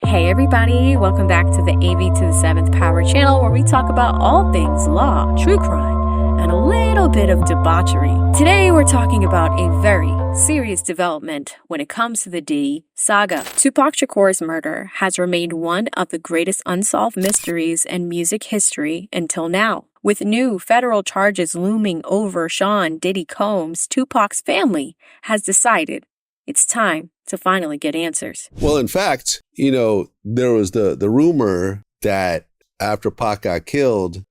Hey everybody, welcome back to the AV to the 7th Power channel where we talk about all things law, true crime, and a little bit of debauchery. Today we're talking about a very serious development when it comes to the Diddy saga. Tupac Shakur's murder has remained one of the greatest unsolved mysteries in music history until now. With new federal charges looming over Sean Diddy Combs, Tupac's family has decided it's time to finally get answers. Well, in fact, there was the rumor that after Pac got killed,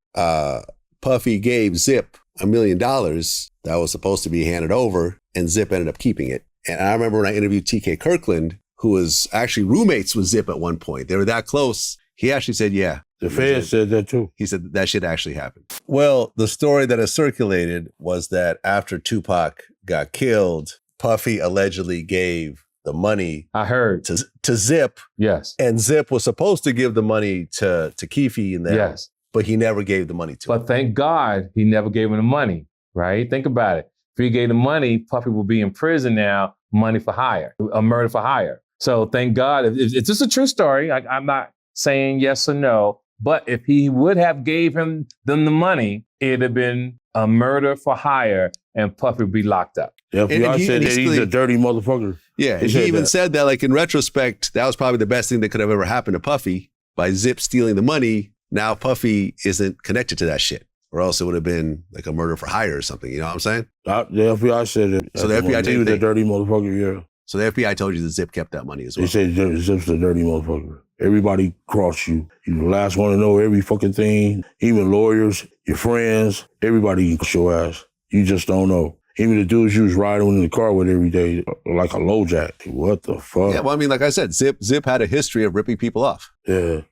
Puffy gave Zip $1 million that was supposed to be handed over, and Zip ended up keeping it. And I remember when I interviewed TK Kirkland, who was actually roommates with Zip at one point. They were that close. He actually said, yeah. The feds said that too. He said that shit actually happened. Well, the story that has circulated was that after Tupac got killed, Puffy allegedly gave the money I heard to Zip. Yes. And Zip was supposed to give the money to Keefe and them. Yes. But he never gave the money to him. But thank God he never gave him the money, right? Think about it. If he gave the money, Puffy will be in prison now, money for hire, a murder for hire. So thank God. It's just a true story. I'm not saying yes or no, but if he would have gave them the money, it'd have been a murder for hire and Puffy would be locked up. Yeah, FBI said that he's a dirty motherfucker. Yeah, and he even said that, like, in retrospect, that was probably the best thing that could have ever happened to Puffy. By Zip stealing the money, now Puffy isn't connected to that shit. Or else it would have been like a murder for hire or something. You know what I'm saying? The FBI said it. So the FBI told you he was a dirty motherfucker, yeah. So the FBI told you that Zip kept that money as well. They said Zip's a dirty motherfucker. Everybody crossed you. You're the last one to know every fucking thing. Even lawyers, your friends, everybody can show ass. You just don't know. Even the dudes you was riding in the car with every day, like a LoJack. What the fuck? Yeah, well, I mean, like I said, Zip had a history of ripping people off. Yeah.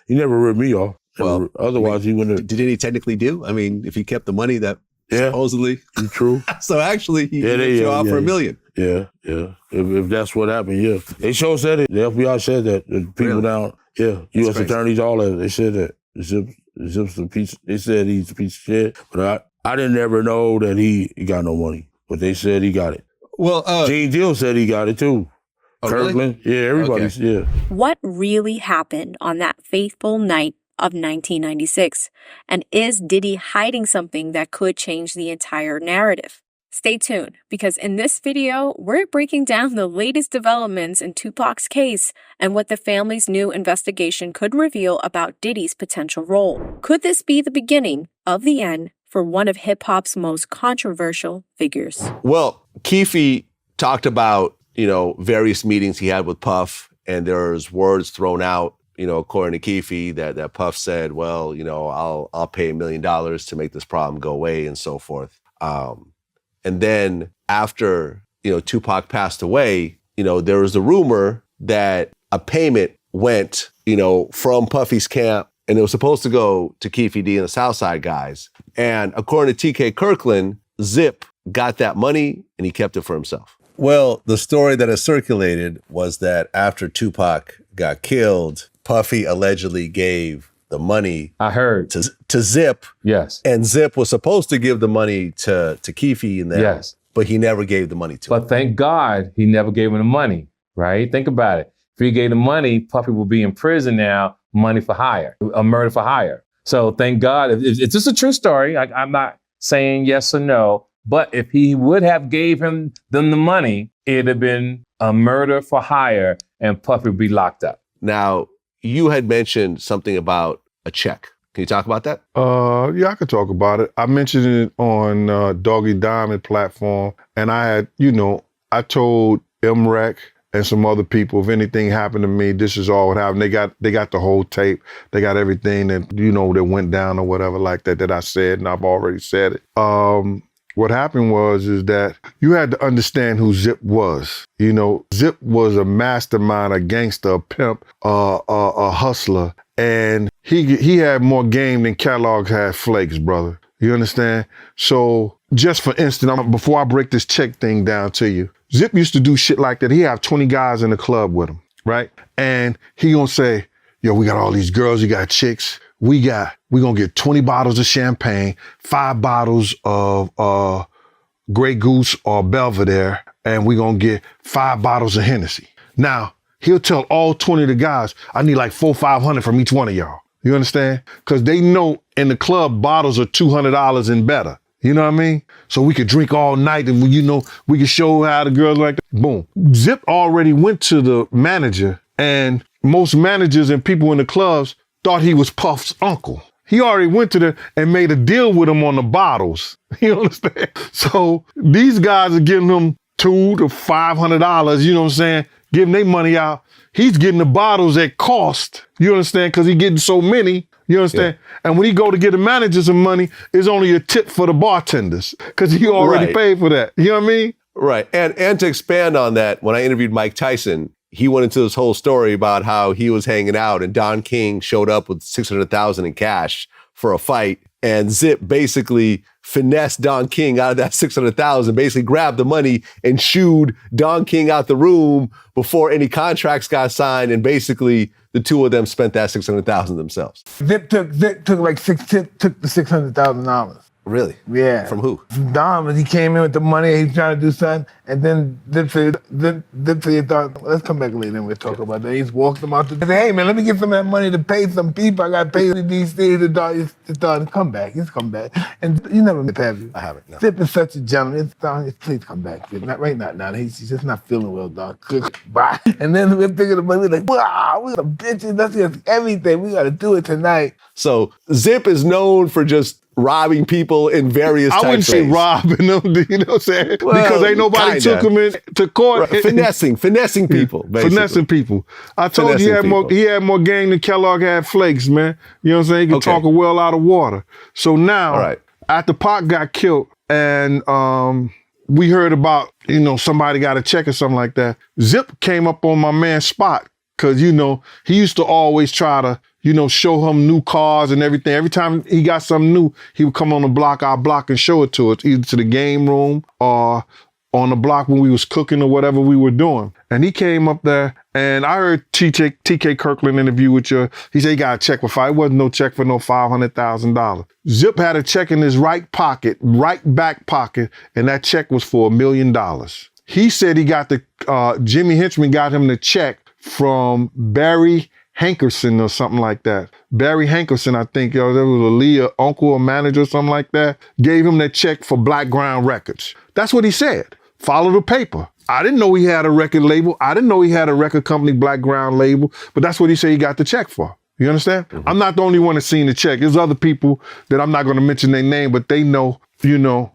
He never ripped me off. Well, otherwise he wouldn't have. Did he technically do? I mean, if he kept the money that supposedly. True. So actually, he ripped you off for $1 million. Yeah. If that's what happened, yeah. They sure said it. The FBI said that. The people down, U.S. attorneys, all that, they said that. Zip's a piece. They said he's a piece of shit, but I didn't ever know that he got no money, but they said he got it. Well, Gene Deal said he got it too. Oh, Kirkland, really? Yeah, everybody's, okay. Yeah. What really happened on that fateful night of 1996? And is Diddy hiding something that could change the entire narrative? Stay tuned, because in this video, we're breaking down the latest developments in Tupac's case and what the family's new investigation could reveal about Diddy's potential role. Could this be the beginning of the end for one of hip-hop's most controversial figures? Well, Keefe talked about, various meetings he had with Puff, and there's words thrown out, according to Keefe, that Puff said, well, I'll pay $1 million to make this problem go away and so forth. And then after, Tupac passed away, there was a rumor that a payment went, from Puffy's camp, and it was supposed to go to Keefe D and the Southside guys. And according to TK Kirkland, Zip got that money and he kept it for himself. Well, the story that has circulated was that after Tupac got killed, Puffy allegedly gave the money I heard to Zip. Yes. And Zip was supposed to give the money to Keefe and them. Yes. But he never gave the money to him. But thank God he never gave him the money, right? Think about it. If he gave the money, Puffy will be in prison now, money for hire, a murder for hire. So thank God. It's just a true story. I'm not saying yes or no, but if he would have gave them the money, it'd have been a murder for hire and Puffy would be locked up. Now, you had mentioned something about a check. Can you talk about that? Yeah, I could talk about it. I mentioned it on Doggy Diamond platform, and I had, I told MREC and some other people, if anything happened to me, this is all what happened. They got the whole tape. They got everything that, that went down or whatever like that I said, and I've already said it. What happened is that you had to understand who Zip was. Zip was a mastermind, a gangster, a pimp, a hustler, and he had more game than Kellogg had flakes, brother. You understand? So just for instance, before I break this check thing down to you, Zip used to do shit like that. He have 20 guys in the club with him, right? And he gonna say, yo, we got all these girls, you got chicks. We gonna get 20 bottles of champagne, 5 bottles of Grey Goose or Belvedere, and we gonna get 5 bottles of Hennessy. Now, he'll tell all 20 of the guys, I need like $400-500 from each one of y'all. You understand? Because they know in the club bottles are $200 and better. You know what I mean? So we could drink all night and we could show how the girls like that. Boom. Zip already went to the manager, and most managers and people in the clubs thought he was Puff's uncle. He already went to them and made a deal with him on the bottles. You understand? So these guys are giving him $200 to $500, you know what I'm saying? Giving their money out. He's getting the bottles at cost. You understand? Because he's getting so many. You understand? Yeah. And when he go to get the manager some money, it's only a tip for the bartenders because he already paid for that. You know what I mean? Right. And to expand on that, when I interviewed Mike Tyson, he went into this whole story about how he was hanging out and Don King showed up with $600,000 in cash for a fight. And Zip basically finessed Don King out of that $600,000, basically grabbed the money and shooed Don King out the room before any contracts got signed. And basically the two of them spent that $600,000 themselves. Zip took the $600,000. Really? Yeah. From who? From Dom, when he came in with the money, he was trying to do something, and then Zip said, thought, let's come back later and we'll talk about that. He just walked him out. He said, hey man, let me get some of that money to pay some people. I got to pay these things. He thought, come back. He's come back. And you never met, have you? I haven't, no. Zip is such a gentleman. Please come back. Not right now. He's just not feeling well, dog. Bye. And then we're picking the money, we're like, wow, we're the bitches. That's just everything. We got to do it tonight. So Zip is known for just robbing people in various types of ways. I wouldn't say robbing them, you know what I'm saying? Well, because ain't nobody took him into court. Right. Finessing people, basically. Finessing people. I told you he had more game than Kellogg had flakes, man. You know what I'm saying? He could talk a well out of water. So now, after Pac got killed and we heard about, somebody got a check or something like that, Zip came up on my man's spot because, he used to always try to, show him new cars and everything. Every time he got something new, he would come on our block and show it to us, either to the game room or on the block when we was cooking or whatever we were doing. And he came up there and I heard TK Kirkland interview with you. He said he got a check for $5. It wasn't no check for no $500,000. Zip had a check in his right back pocket, and that check was for $1 million. He said he got Jimmy Henchman got him the check from Barry Hankerson or something like that. Barry Hankerson, I think, there was a Leah uncle or manager or something like that, gave him that check for Black Ground Records. That's what he said. Follow the paper. I didn't know he had a record label. I didn't know he had a record company, Black Ground label, but that's what he said he got the check for. You understand? Mm-hmm. I'm not the only one that's seen the check. There's other people that I'm not going to mention their name, but they know, they know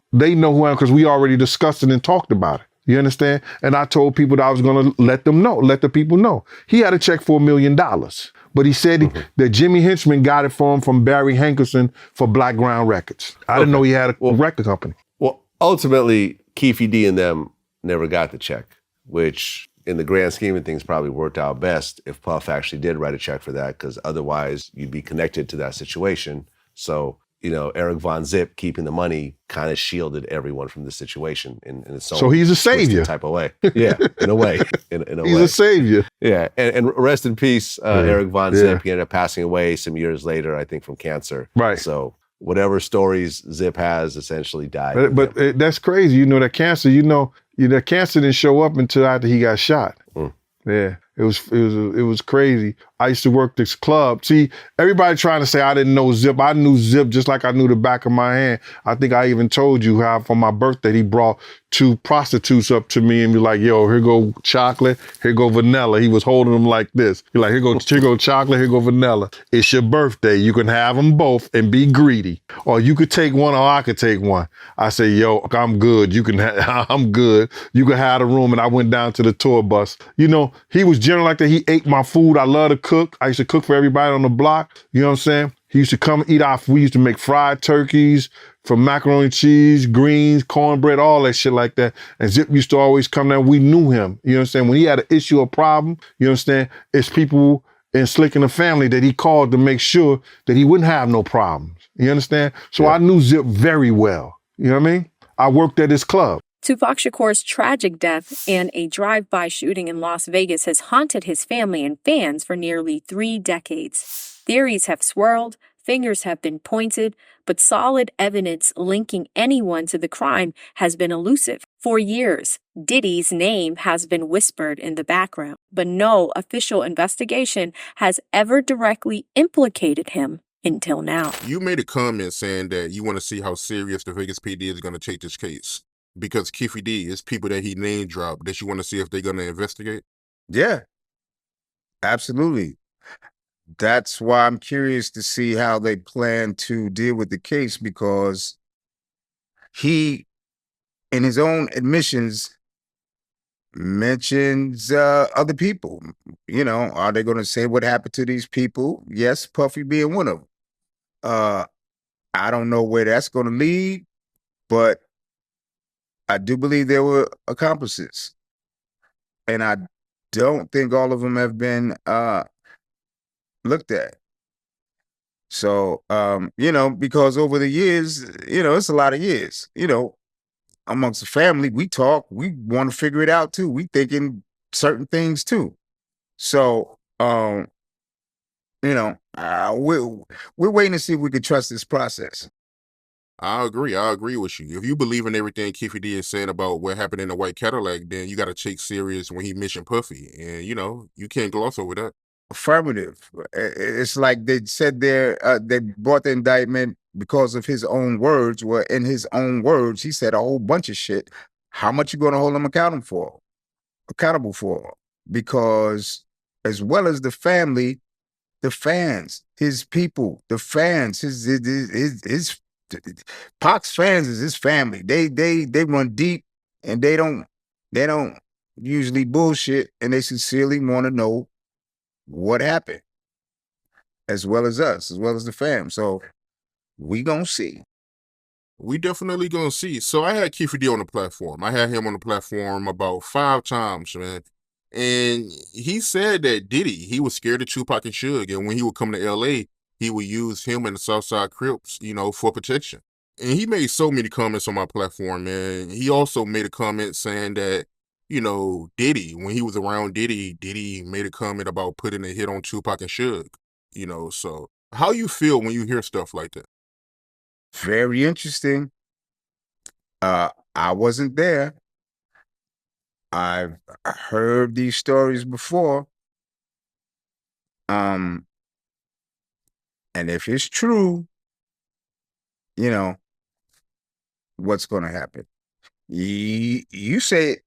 who I am because we already discussed it and talked about it. You understand? And I told people that I was going to let the people know. He had a check for $1 million, but he said that Jimmy Henchman got it for him from Barry Hankerson for Black Ground Records. I didn't know he had a record company. Well, ultimately, Keefe D and them never got the check, which in the grand scheme of things probably worked out best if Puff actually did write a check for that, because otherwise you'd be connected to that situation. So, Eric Von Zip keeping the money kind of shielded everyone from the situation in its own. So he's a savior type of way. Yeah, in a way. He's a savior. Yeah, and rest in peace, Eric Von Zip. He ended up passing away some years later, I think, from cancer. Right. So whatever stories Zip has essentially died. But that's crazy. That cancer. That cancer didn't show up until after he got shot. Mm. Yeah. It was crazy. I used to work this club. See, everybody trying to say I didn't know Zip. I knew Zip just like I knew the back of my hand. I think I even told you how for my birthday he brought 2 prostitutes up to me and be like, yo, here go chocolate, here go vanilla. He was holding them like this. He's like, here go chocolate, here go vanilla. It's your birthday. You can have them both and be greedy. Or you could take one or I could take one. I say, yo, I'm good. I'm good. You can have the room. And I went down to the tour bus. He was general like that. He ate my food. I love to cook. I used to cook for everybody on the block. You know what I'm saying? He used to come eat our food. We used to make fried turkeys from macaroni and cheese, greens, cornbread, all that shit like that. And Zip used to always come down. We knew him. You know what I'm saying? When he had an issue or problem, you understand? It's people in Slick and the family that he called to make sure that he wouldn't have no problems. You understand? So I knew Zip very well. You know what I mean? I worked at his club. Tupac Shakur's tragic death and a drive-by shooting in Las Vegas has haunted his family and fans for nearly 3 decades. Theories have swirled, fingers have been pointed, but solid evidence linking anyone to the crime has been elusive. For years, Diddy's name has been whispered in the background, but no official investigation has ever directly implicated him until now. You made a comment saying that you want to see how serious the Vegas PD is going to take this case. Because Keefe D is people that he name dropped that you want to see if they're going to investigate? Yeah, absolutely. That's why I'm curious to see how they plan to deal with the case, because he, in his own admissions, mentions other people. You know, are they going to say what happened to these people? Yes, Puffy being one of them. I don't know where that's going to lead, but I do believe there were accomplices. And I don't think all of them have been looked at. So, you know, because over the years, you know, it's a lot of years, you know, amongst the family, we talk, we want to figure it out too. We thinking certain things too. So, you know, we're waiting to see if we can trust this process. I agree with you. If you believe in everything Keefe D is saying about what happened in the white Cadillac, then you got to take serious when he mentioned Puffy. And, you know, you can't gloss over that. Affirmative. It's like they said they brought the indictment because of his own words. Well, in his own words, he said a whole bunch of shit. How much you going to hold him accountable for? Because as well as the family, the fans, his people, the fans, his Pac's fans is his family. They run deep, and they don't usually bullshit, and they sincerely want to know what happened, as well as us, as well as the fam. So we gonna see. We definitely gonna see. So I had Keefe D on the platform. I had him on the platform about 5 times, man. And he said that Diddy, he was scared of Tupac and Suge, and when he would come to LA, he would use him and the Southside Crips, you know, for protection. And he made so many comments on my platform, man. He also made a comment saying that, you know, Diddy, when he was around Diddy made a comment about putting a hit on Tupac and Suge, you know. So how you feel when you hear stuff like that? Very interesting. I wasn't there. I've heard these stories before. And if it's true, you know, what's going to happen? You say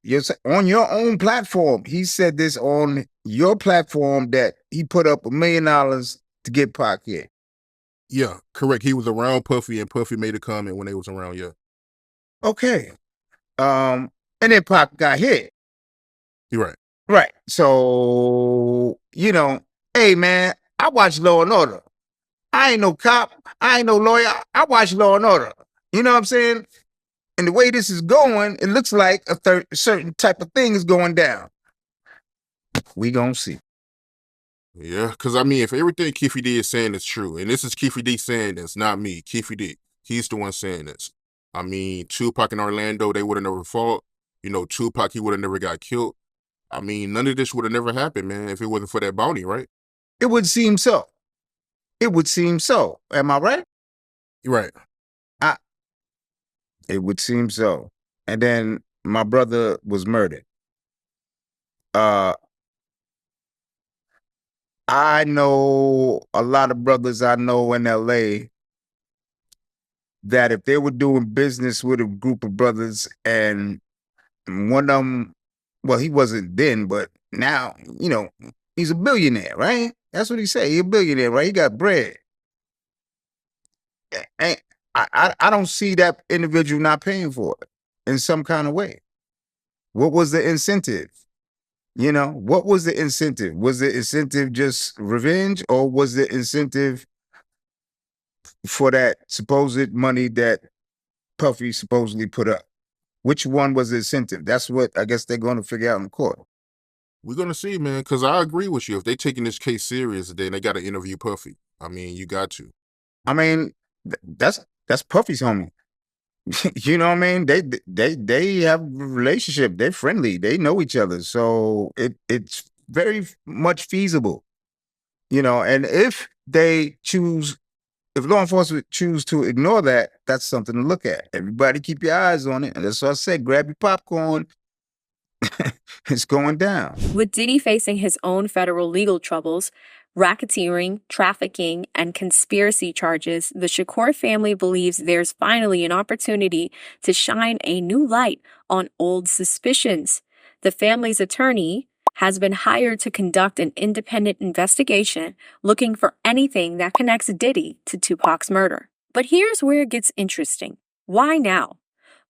on your own platform. He said this on your platform that he put up $1 million to get Pac here. Yeah, correct. He was around Puffy, and Puffy made a comment when they was around. Yeah. Okay. And then Pac got hit. You're right. Right. So, you know, hey man, I watch Law and Order. I ain't no cop. I ain't no lawyer. I watch Law and Order. You know what I'm saying? And the way this is going, it looks like a certain type of thing is going down. We gonna see. Yeah, because I mean, if everything Keefe D is saying is true, and this is Keefe D saying this, not me, Keefe D, he's the one saying this. I mean, Tupac and Orlando, they would have never fought. You know, Tupac, he would have never got killed. I mean, none of this would have never happened, man, if it wasn't for that bounty, right? It would seem so. It would seem so. Am I right? You're right. It would seem so. And then my brother was murdered. I know a lot of brothers I know in LA that if they were doing business with a group of brothers and one of them, well, he wasn't then, but now, you know, he's a billionaire, right? That's what he said. He's a billionaire, right? He got bread. And I don't see that individual not paying for it in some kind of way. What was the incentive? You know, what was the incentive? Was the incentive just revenge, or was the incentive for that supposed money that Puffy supposedly put up? Which one was the incentive? That's what I guess they're going to figure out in court. We're going to see, man, because I agree with you. If they taking this case serious, then they got to interview Puffy. I mean, you got to. I mean, that's Puffy's homie. You know what I mean? They have a relationship. They're friendly. They know each other. So it's very much feasible. You know, and if they choose if law enforcement choose to ignore that, that's something to look at. Everybody keep your eyes on it. And that's what I said, grab your popcorn. It's going down. With Diddy facing his own federal legal troubles, racketeering, trafficking, and conspiracy charges, the Shakur family believes there's finally an opportunity to shine a new light on old suspicions. The family's attorney has been hired to conduct an independent investigation looking for anything that connects Diddy to Tupac's murder. But here's where it gets interesting. Why now?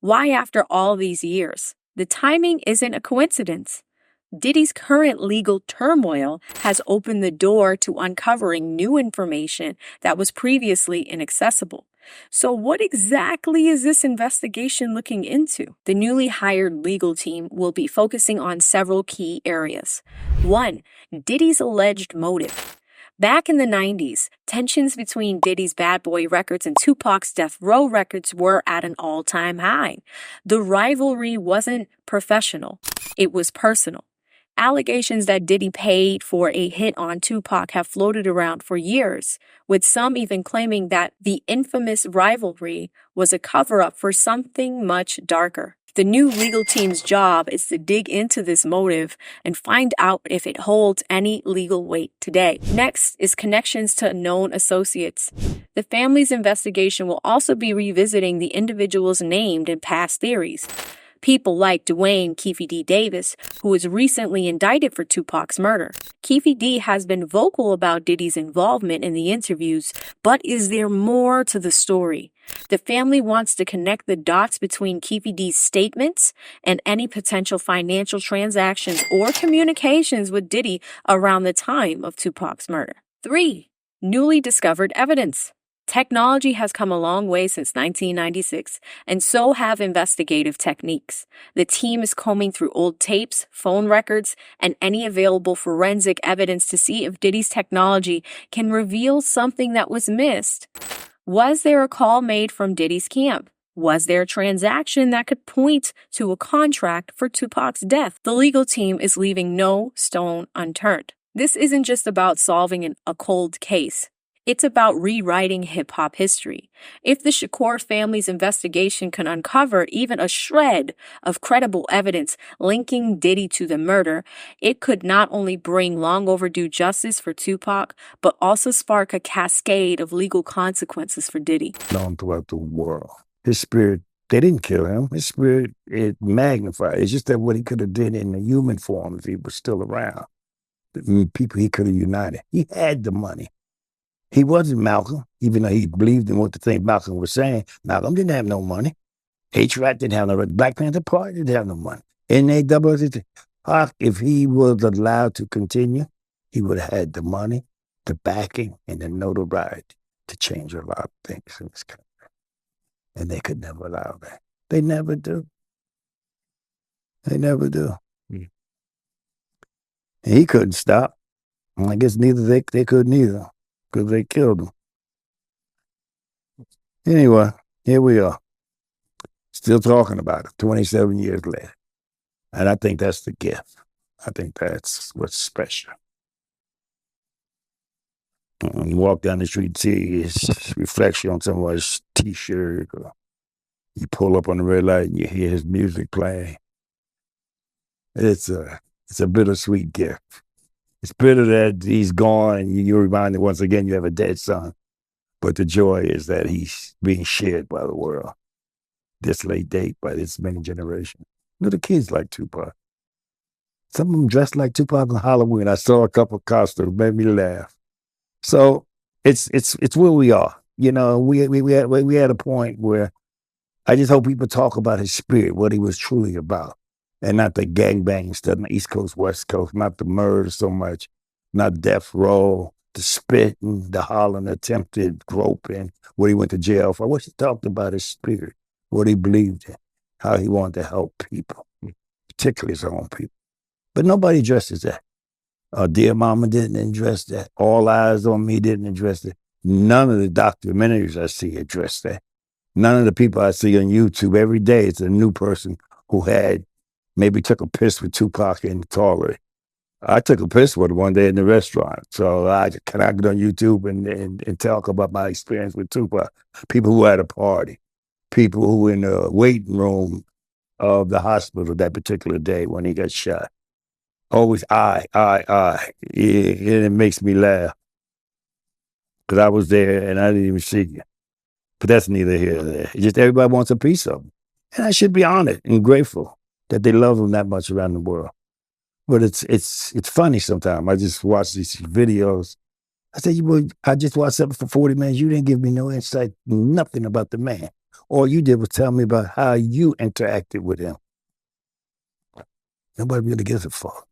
Why after all these years? The timing isn't a coincidence. Diddy's current legal turmoil has opened the door to uncovering new information that was previously inaccessible. So what exactly is this investigation looking into? The newly hired legal team will be focusing on several key areas. 1. Diddy's alleged motive. Back in the 90s, tensions between Diddy's Bad Boy Records and Tupac's Death Row Records were at an all-time high. The rivalry wasn't professional, it was personal. Allegations that Diddy paid for a hit on Tupac have floated around for years, with some even claiming that the infamous rivalry was a cover-up for something much darker. The new legal team's job is to dig into this motive and find out if it holds any legal weight today. Next is connections to known associates. The family's investigation will also be revisiting the individuals named in past theories. People like Dwayne Keefe D. Davis, who was recently indicted for Tupac's murder. Keefe D. has been vocal about Diddy's involvement in the interviews, but is there more to the story? The family wants to connect the dots between Keefe D's statements and any potential financial transactions or communications with Diddy around the time of Tupac's murder. 3. Newly discovered evidence. Technology has come a long way since 1996, and so have investigative techniques. The team is combing through old tapes, phone records, and any available forensic evidence to see if Diddy's technology can reveal something that was missed. Was there a call made from Diddy's camp? Was there a transaction that could point to a contract for Tupac's death? The legal team is leaving no stone unturned. This isn't just about solving a cold case. It's about rewriting hip-hop history. If the Shakur family's investigation can uncover even a shred of credible evidence linking Diddy to the murder, it could not only bring long overdue justice for Tupac, but also spark a cascade of legal consequences for Diddy. Known throughout the world. His spirit, they didn't kill him. His spirit, it magnified. It's just that what he could have did in the human form if he was still around. The people he could have united. He had the money. He wasn't Malcolm, even though he believed in what the thing Malcolm was saying. Malcolm didn't have no money. H-Rat didn't have no money. Black Panther Party didn't have no money. Pac, if he was allowed to continue, he would have had the money, the backing, and the notoriety to change a lot of things in this country. And they could never allow that. They never do. They never do. And he couldn't stop. And I guess neither they couldn't either. Because they killed him. Anyway, here we are. Still talking about it 27 years later. And I think that's the gift. I think that's what's special. When you walk down the street and see his reflection on somebody's T-shirt, or you pull up on the red light and you hear his music playing, it's a bittersweet gift. It's bitter that he's gone and you're reminded once again you have a dead son. But the joy is that he's being shared by the world. This late date, by this many generations. You know, the kids like Tupac. Some of them dressed like Tupac on Halloween. I saw a couple of costumes, made me laugh. So it's where we are. You know, we had a point where I just hope people talk about his spirit, what he was truly about. And not the gangbang stuff, the East Coast, West Coast, not the murder so much, not death row, the spitting, the hollering, attempted groping, what he went to jail for. What he talked about his spirit, what he believed in, how he wanted to help people, particularly his own people. But nobody addresses that. Dear Mama didn't address that. All Eyes on Me didn't address it. None of the documentaries I see address that. None of the people I see on YouTube every day, it's a new person who had maybe took a piss with Tupac in the toilet, I took a piss with her one day in the restaurant. So I connected on YouTube and talk about my experience with Tupac. People who had a party, people who in the waiting room of the hospital that particular day when he got shot. Always I. It makes me laugh. Because I was there and I didn't even see you. But that's neither here nor there. It's just everybody wants a piece of him. And I should be honored and grateful that they love him that much around the world. But it's funny sometimes. I just watch these videos. I say, well, I just watched something for 40 minutes. You didn't give me no insight, nothing about the man. All you did was tell me about how you interacted with him. Nobody really gives a fuck.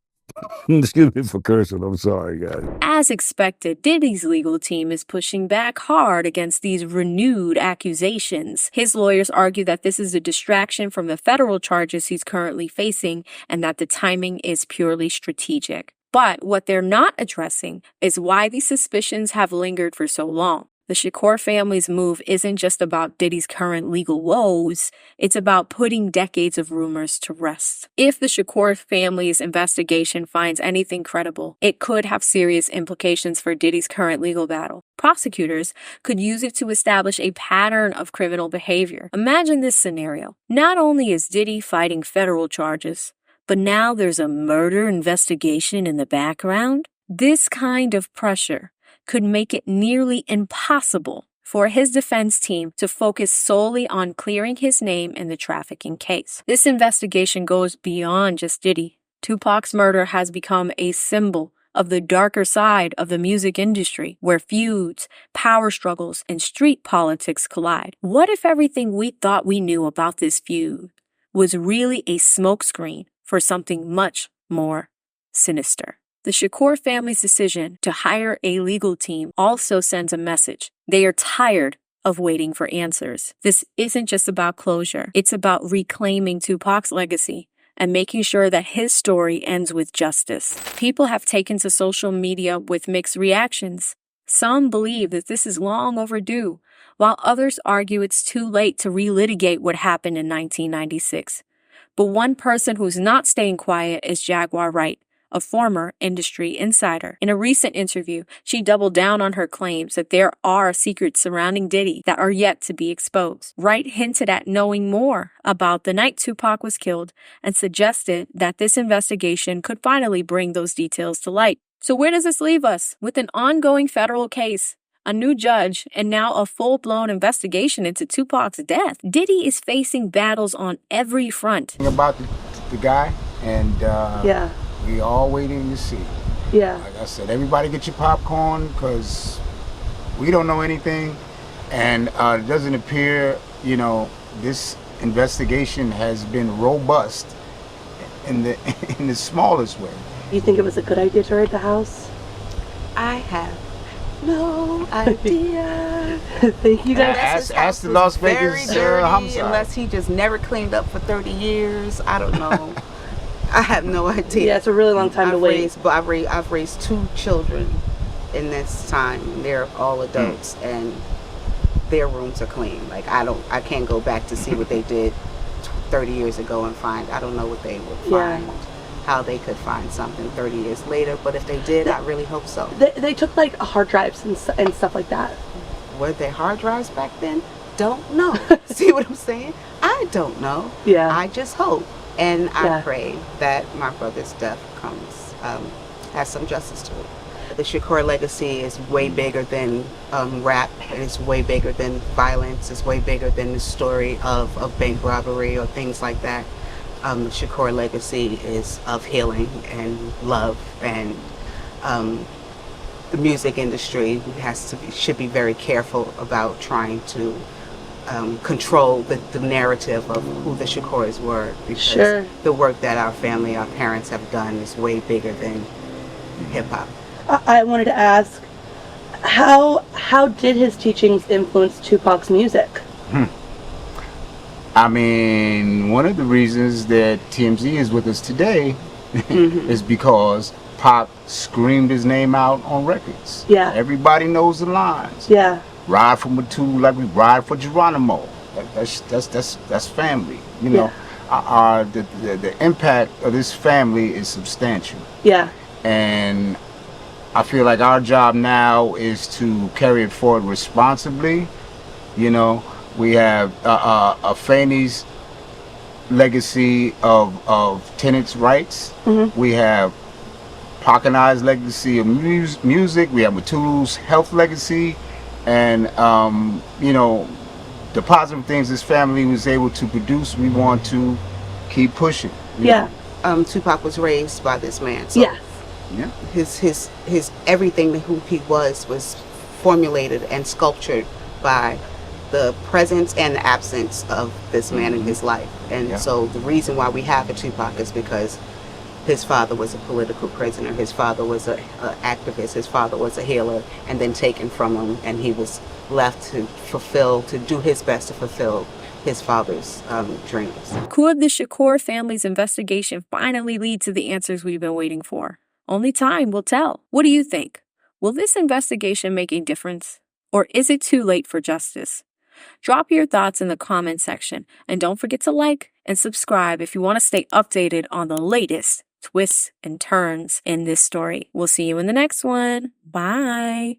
Excuse me for cursing. I'm sorry, guys. As expected, Diddy's legal team is pushing back hard against these renewed accusations. His lawyers argue that this is a distraction from the federal charges he's currently facing and that the timing is purely strategic. But what they're not addressing is why these suspicions have lingered for so long. The Shakur family's move isn't just about Diddy's current legal woes, it's about putting decades of rumors to rest. If the Shakur family's investigation finds anything credible, it could have serious implications for Diddy's current legal battle. Prosecutors could use it to establish a pattern of criminal behavior. Imagine this scenario. Not only is Diddy fighting federal charges, but now there's a murder investigation in the background. This kind of pressure could make it nearly impossible for his defense team to focus solely on clearing his name in the trafficking case. This investigation goes beyond just Diddy. Tupac's murder has become a symbol of the darker side of the music industry, where feuds, power struggles, and street politics collide. What if everything we thought we knew about this feud was really a smokescreen for something much more sinister? The Shakur family's decision to hire a legal team also sends a message. They are tired of waiting for answers. This isn't just about closure. It's about reclaiming Tupac's legacy and making sure that his story ends with justice. People have taken to social media with mixed reactions. Some believe that this is long overdue, while others argue it's too late to relitigate what happened in 1996. But one person who's not staying quiet is Jaguar Wright, a former industry insider. In a recent interview, she doubled down on her claims that there are secrets surrounding Diddy that are yet to be exposed. Wright hinted at knowing more about the night Tupac was killed and suggested that this investigation could finally bring those details to light. So where does this leave us? With an ongoing federal case, a new judge, and now a full-blown investigation into Tupac's death, Diddy is facing battles on every front. About the guy, and we all waiting to see. Yeah. Like I said, everybody get your popcorn because we don't know anything, and it doesn't appear, this investigation has been robust in the smallest way. You think it was a good idea to raid the house? I have no idea. Thank you guys. Ask the Las Vegas homicide. Unless he just never cleaned up for 30 years. I don't know. I have no idea. Yeah, it's a really long time to wait. I've raised 2 children in this time. They're all adults, and their rooms are clean. Like I can't go back to see what they did 30 years ago and find. I don't know what they would find. How they could find something 30 years later, but if they did, I really hope so. They took like hard drives and stuff like that. Were there hard drives back then? Don't know. See what I'm saying? I don't know. Yeah. I just hope. And I pray that my brother's death has some justice to it. The Shakur legacy is way bigger than rap. It's way bigger than violence. It's way bigger than the story of bank robbery or things like that. The Shakur legacy is of healing and love, and the music industry should be very careful about trying to control the narrative of who the Shakurs were, because the work that our family, our parents have done is way bigger than hip-hop. I wanted to ask, how did his teachings influence Tupac's music? I mean, one of the reasons that TMZ is with us today is because Pac screamed his name out on records. Yeah. Everybody knows the lines. Yeah. Ride for Matu like we ride for Geronimo. That's family. The impact of this family is substantial. Yeah. And I feel like our job now is to carry it forward responsibly. You know, we have Afeni's legacy of tenants' rights. We have Pac and I's legacy of music. We have Matulu's health legacy, and you know, the positive things this family was able to produce. We want to keep pushing. Yeah. Tupac was raised by this man. So Yes. Yeah. His everything who he was formulated and sculptured by the presence and the absence of this man in his life. And so the reason why we have a Tupac is because his father was a political prisoner. His father was an activist. His father was a healer, and then taken from him, and he was left to do his best to fulfill his father's dreams. Could the Shakur family's investigation finally lead to the answers we've been waiting for? Only time will tell. What do you think? Will this investigation make a difference? Or is it too late for justice? Drop your thoughts in the comment section, and don't forget to like and subscribe if you want to stay updated on the latest twists and turns in this story. We'll see you in the next one. Bye.